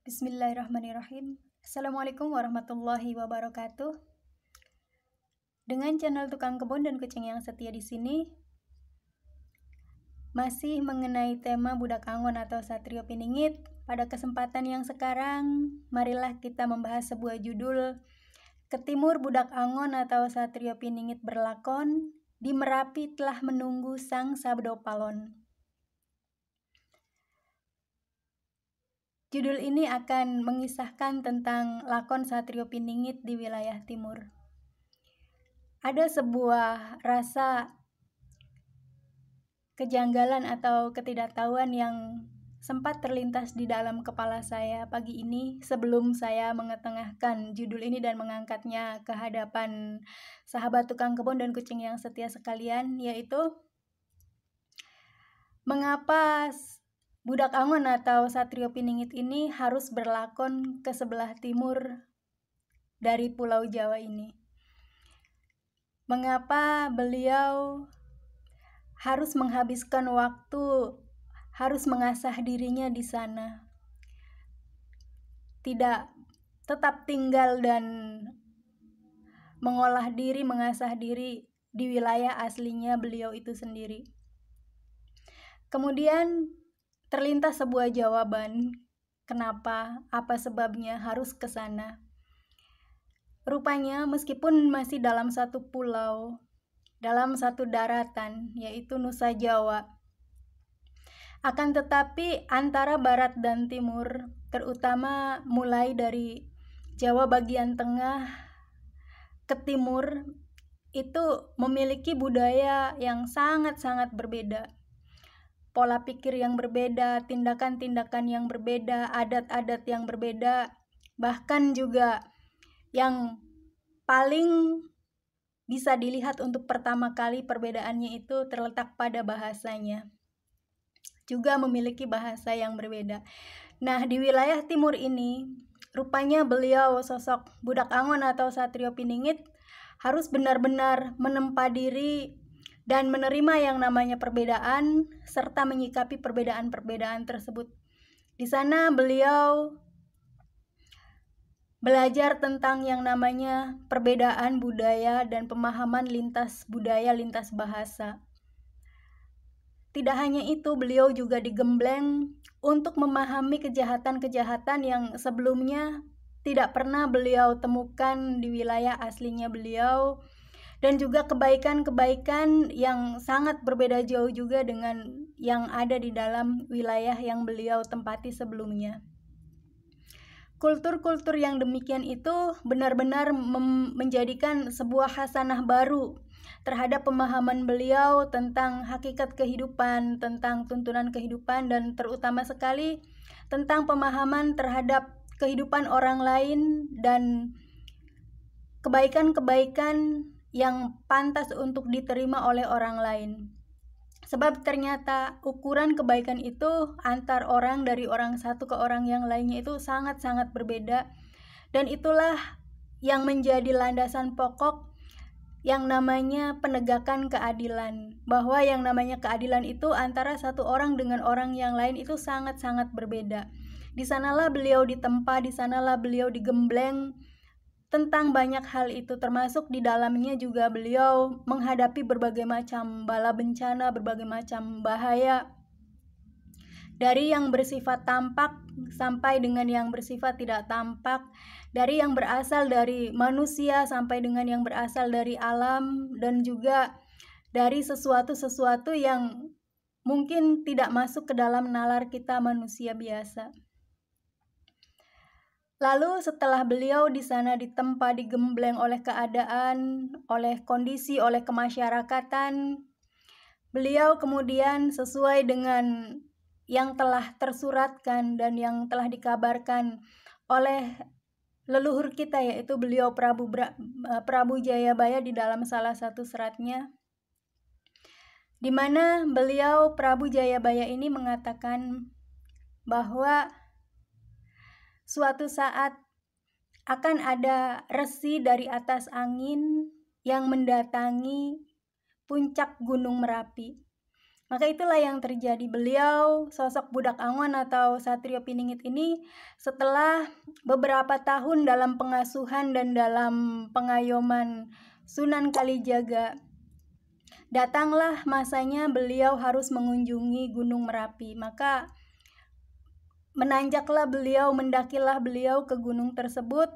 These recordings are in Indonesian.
Bismillahirrahmanirrahim. Assalamualaikum warahmatullahi wabarakatuh. Dengan channel Tukang Kebun dan Kucing yang setia di sini, masih mengenai tema budak angon atau Satrio Piningit. Pada kesempatan yang sekarang, marilah kita membahas sebuah judul Ke timur budak angon atau Satrio Piningit berlakon, di Merapi telah menunggu sang sabdo palon. Judul ini akan mengisahkan tentang lakon Satrio Piningit di wilayah timur. Ada sebuah rasa kejanggalan atau ketidaktahuan yang sempat terlintas di dalam kepala saya pagi ini sebelum saya mengetengahkan judul ini dan mengangkatnya ke hadapan sahabat tukang kebun dan kucing yang setia sekalian, yaitu mengapa budak angon atau Satrio Piningit ini harus berlakon ke sebelah timur dari Pulau Jawa ini. Mengapa beliau harus menghabiskan waktu, harus mengasah dirinya di sana, tidak tetap tinggal dan mengolah diri, mengasah diri di wilayah aslinya beliau itu sendiri. Kemudian terlintas sebuah jawaban, kenapa, apa sebabnya harus ke sana. Rupanya meskipun masih dalam satu pulau, dalam satu daratan, yaitu Nusa Jawa, akan tetapi antara barat dan timur, terutama mulai dari Jawa bagian tengah ke timur, itu memiliki budaya yang sangat-sangat berbeda. Pola pikir yang berbeda, tindakan-tindakan yang berbeda, adat-adat yang berbeda, bahkan juga yang paling bisa dilihat untuk pertama kali perbedaannya itu terletak pada bahasanya. Juga memiliki bahasa yang berbeda. Nah, di wilayah timur ini, rupanya beliau sosok budak angon atau Satrio Piningit harus benar-benar menempa diri dan menerima yang namanya perbedaan serta menyikapi perbedaan-perbedaan tersebut. Di sana beliau belajar tentang yang namanya perbedaan budaya dan pemahaman lintas budaya, lintas bahasa. Tidak hanya itu, beliau juga digembleng untuk memahami kejahatan-kejahatan yang sebelumnya tidak pernah beliau temukan di wilayah aslinya beliau, dan juga kebaikan-kebaikan yang sangat berbeda jauh juga dengan yang ada di dalam wilayah yang beliau tempati sebelumnya. Kultur-kultur yang demikian itu benar-benar menjadikan sebuah hasanah baru terhadap pemahaman beliau tentang hakikat kehidupan, tentang tuntunan kehidupan, dan terutama sekali tentang pemahaman terhadap kehidupan orang lain dan kebaikan-kebaikan yang pantas untuk diterima oleh orang lain. Sebab ternyata ukuran kebaikan itu antar orang, dari orang satu ke orang yang lainnya itu sangat-sangat berbeda. Dan itulah yang menjadi landasan pokok yang namanya penegakan keadilan. Bahwa yang namanya keadilan itu antara satu orang dengan orang yang lain itu sangat-sangat berbeda. Di sanalah beliau ditempa, di sanalah beliau digembleng tentang banyak hal itu, termasuk di dalamnya juga beliau menghadapi berbagai macam bala bencana, berbagai macam bahaya, dari yang bersifat tampak sampai dengan yang bersifat tidak tampak, dari yang berasal dari manusia sampai dengan yang berasal dari alam, dan juga dari sesuatu-sesuatu yang mungkin tidak masuk ke dalam nalar kita manusia biasa. Lalu setelah beliau di sana ditempa, digembleng oleh keadaan, oleh kondisi, oleh kemasyarakatan, beliau kemudian sesuai dengan yang telah tersuratkan dan yang telah dikabarkan oleh leluhur kita, yaitu beliau Prabu Jayabaya di dalam salah satu seratnya, di mana beliau Prabu Jayabaya ini mengatakan bahwa suatu saat akan ada resi dari atas angin yang mendatangi puncak Gunung Merapi. Maka itulah yang terjadi. Beliau, sosok Budak Angon atau Satrio Piningit ini, setelah beberapa tahun dalam pengasuhan dan dalam pengayoman Sunan Kalijaga, datanglah masanya beliau harus mengunjungi Gunung Merapi. Maka menanjaklah beliau, mendakilah beliau ke gunung tersebut,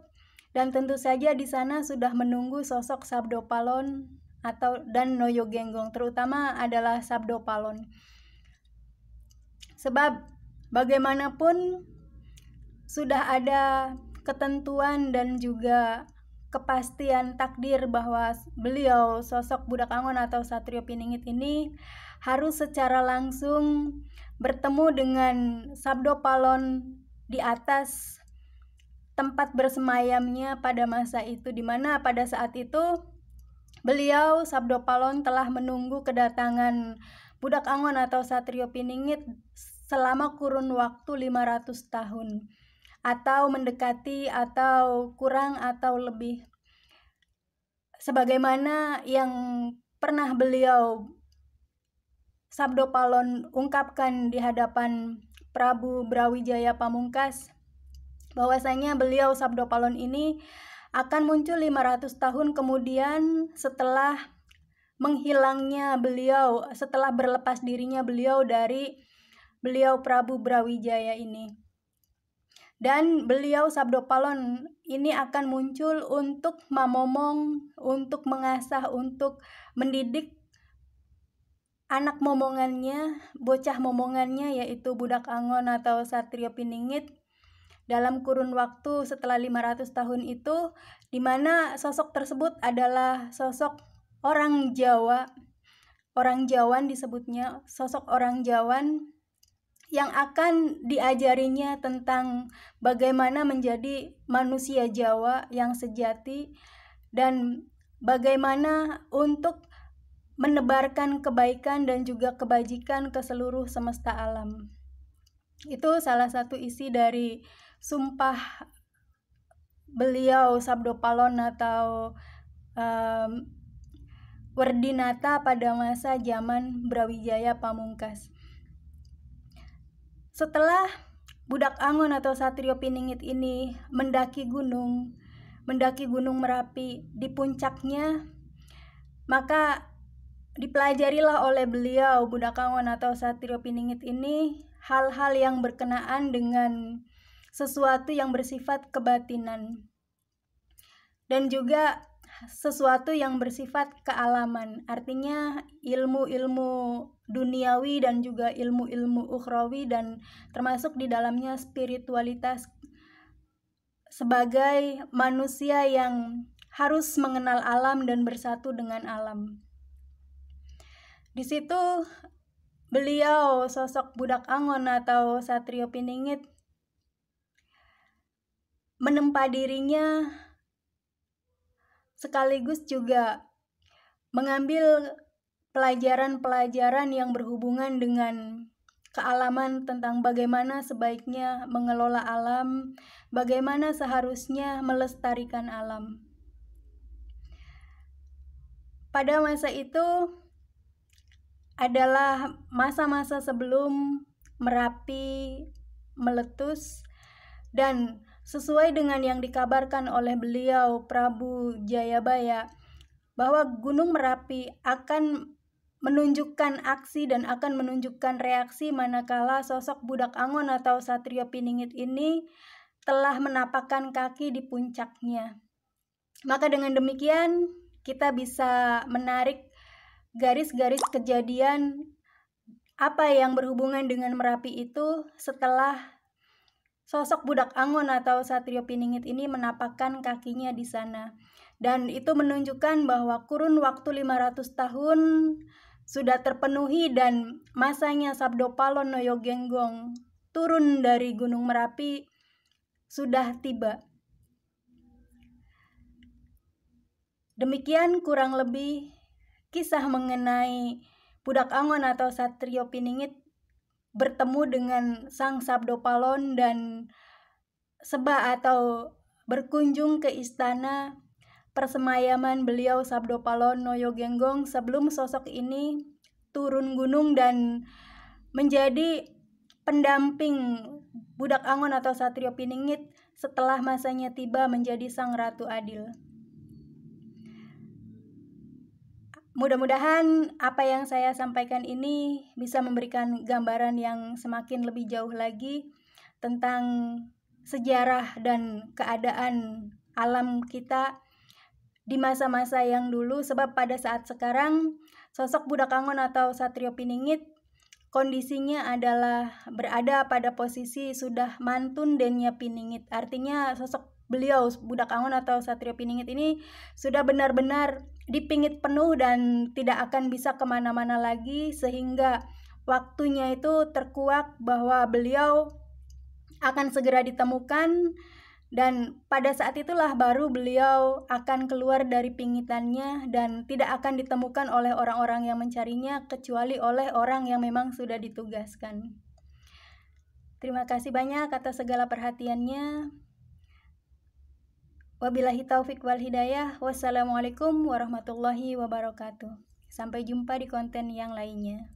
dan tentu saja di sana sudah menunggu sosok Sabdo Palon dan Noyo Genggong, terutama adalah Sabdo Palon. Sebab bagaimanapun sudah ada ketentuan dan juga kepastian takdir bahwa beliau, sosok Budak Angon atau Satrio Piningit ini, harus secara langsung bertemu dengan Sabdo Palon di atas tempat bersemayamnya pada masa itu, di mana pada saat itu beliau, Sabdo Palon, telah menunggu kedatangan Budak Angon atau Satrio Piningit selama kurun waktu 500 tahun, atau mendekati atau kurang atau lebih, sebagaimana yang pernah beliau, Sabdo Palon, ungkapkan di hadapan Prabu Brawijaya Pamungkas, bahwasanya beliau, Sabdo Palon, ini akan muncul 500 tahun kemudian setelah menghilangnya beliau, setelah berlepas dirinya beliau dari beliau Prabu Brawijaya ini. Dan beliau, Sabdo Palon, ini akan muncul untuk mamomong, untuk mengasah, untuk mendidik anak momongannya, bocah momongannya, yaitu Budak Angon atau Satrio Piningit, dalam kurun waktu setelah 500 tahun itu, di mana sosok tersebut adalah sosok orang Jawa, orang Jawan disebutnya, sosok orang Jawan yang akan diajarinya tentang bagaimana menjadi manusia Jawa yang sejati dan bagaimana untuk menebarkan kebaikan dan juga kebajikan ke seluruh semesta alam. Itu salah satu isi dari sumpah beliau, Sabdo Palon atau Werdinata pada masa zaman Brawijaya Pamungkas. Setelah Budak Angon atau Satrio Piningit ini mendaki Gunung Merapi di puncaknya, maka dipelajarilah oleh beliau, Budak Angon atau Satrio Piningit ini, hal-hal yang berkenaan dengan sesuatu yang bersifat kebatinan dan juga sesuatu yang bersifat kealaman, artinya ilmu-ilmu duniawi dan juga ilmu-ilmu ukhrawi, dan termasuk di dalamnya spiritualitas sebagai manusia yang harus mengenal alam dan bersatu dengan alam. Di situ beliau, sosok Budak Angon atau Satrio Piningit, menempa dirinya sekaligus juga mengambil pelajaran-pelajaran yang berhubungan dengan kealaman tentang bagaimana sebaiknya mengelola alam, bagaimana seharusnya melestarikan alam. Pada masa itu adalah masa-masa sebelum Merapi meletus, dan sesuai dengan yang dikabarkan oleh beliau, Prabu Jayabaya, bahwa Gunung Merapi akan menunjukkan aksi dan akan menunjukkan reaksi manakala sosok Budak Angon atau Satrio Piningit ini telah menapakkan kaki di puncaknya. Maka dengan demikian kita bisa menarik garis-garis kejadian apa yang berhubungan dengan Merapi itu setelah sosok Budak Angon atau Satrio Piningit ini menapakkan kakinya di sana. Dan itu menunjukkan bahwa kurun waktu 500 tahun sudah terpenuhi dan masanya Sabdo Palon Noyo Genggong turun dari Gunung Merapi sudah tiba. Demikian kurang lebih kisah mengenai Budak Angon atau Satrio Piningit bertemu dengan Sang Sabdo Palon dan seba atau berkunjung ke istana persemayaman beliau, Sabdo Palon Noyo Genggong, sebelum sosok ini turun gunung dan menjadi pendamping Budak Angon atau Satrio Piningit setelah masanya tiba menjadi sang Ratu Adil. Mudah-mudahan apa yang saya sampaikan ini bisa memberikan gambaran yang semakin lebih jauh lagi tentang sejarah dan keadaan alam kita di masa-masa yang dulu, sebab pada saat sekarang sosok Budak Angon atau Satrio Piningit kondisinya adalah berada pada posisi sudah mantun dennya Piningit. Artinya sosok beliau Budak Angon atau Satrio Piningit ini sudah benar-benar dipingit penuh dan tidak akan bisa kemana-mana lagi, sehingga waktunya itu terkuak bahwa beliau akan segera ditemukan, dan pada saat itulah baru beliau akan keluar dari pingitannya dan tidak akan ditemukan oleh orang-orang yang mencarinya kecuali oleh orang yang memang sudah ditugaskan. Terima kasih banyak atas segala perhatiannya. Wabillahi taufik wal hidayah. Wassalamualaikum warahmatullahi wabarakatuh. Sampai jumpa di konten yang lainnya.